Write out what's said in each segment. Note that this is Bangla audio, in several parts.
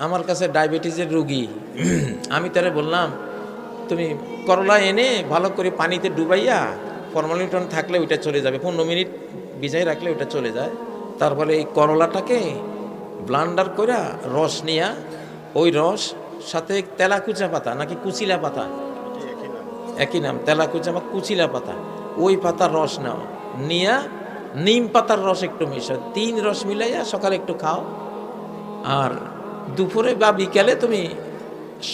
আমার কাছে ডায়াবেটিসের রুগী। আমি তারে বললাম, তুমি করলা এনে ভালো করে পানিতে ডুবাইয়া ফরমালিন থাকলে ওইটা চলে যাবে, 15 মিনিট ভিজাই রাখলে ওইটা চলে যায়। তারপরে এই করলাটাকে ব্লান্ডার করে রস নিয়া, ওই রস সাথে তেলাকুচা পাতা নাকি কুচিলা পাতা, একই নাম, তেলাকুচা বা কুচিলা পাতা, ওই পাতার রস নাও, নিয়া নিম পাতার রস একটু মিশাও, 3 রস মিলাইয়া সকালে একটু খাও। আর দুপুরে বা বিকালে তুমি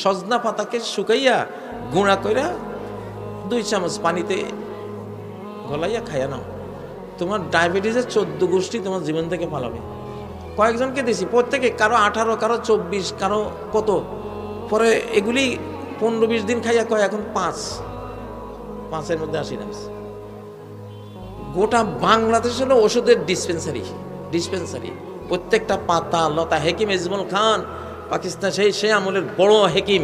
সজনা পাতাকে শুকাইয়া গুঁড়া কইরা 2 চামচ পানিতে গলাইয়া খাইয়া নাও। তোমার ডায়াবেটিসের 14 গোষ্ঠী তোমার জীবন থেকে পালাবে। কয়েকজনকে দিছি, প্রত্যেকে কারো 18, কারো 24, কারো কত, পরে এগুলি 15-20 দিন খাইয়া কয় এখন 5-5-এর মধ্যে 80 নামছে। গোটা বাংলাদেশ হলো ওষুধের ডিসপেন্সারি। প্রত্যেকটা পাতা লতা, হেকিম এজমল খান পাকিস্তান সেই আমলের বড় হেকিম,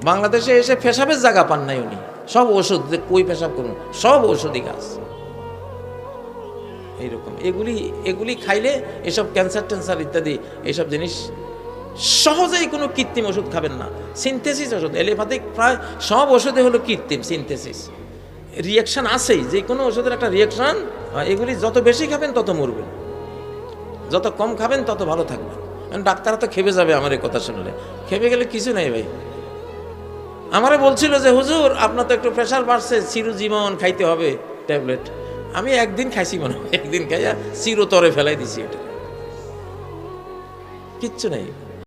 বাংলাদেশে এসে পেশাবের জায়গা পান নাই উনি। সব ওষুধ, কই পেশাব করুন, সব ওষুধই গাছ। এইরকম এগুলি খাইলে এসব ক্যান্সার ইত্যাদি এইসব জিনিস সহজেই, কোনো কৃত্রিম ওষুধ খাবেন না। সিনথেসিস ওষুধ, এলোপ্যাথিক প্রায় সব ওষুধে হলো কৃত্রিম সিনথেসিস। রিয়াকশান আছেই, যে কোনো ওষুধের একটা রিয়াকশান। এগুলি যত বেশি খাবেন তত মরবেন, যত কম খাবেন তত ভালো থাকবেন। ডাক্তাররা তো খেপে যাবে আমার এই কথা শুনলে। খেপে গেলে কিছু নেই ভাই। আমারে বলছিল যে হুজুর আপনার তো একটু প্রেশার বাড়ছে, চিরজীবন খাইতে হবে ট্যাবলেট। আমি একদিন খাইছি, মনে হয় একদিন খাইয়া চিরতরে ফেলাই দিছি, এটা কিচ্ছু নেই।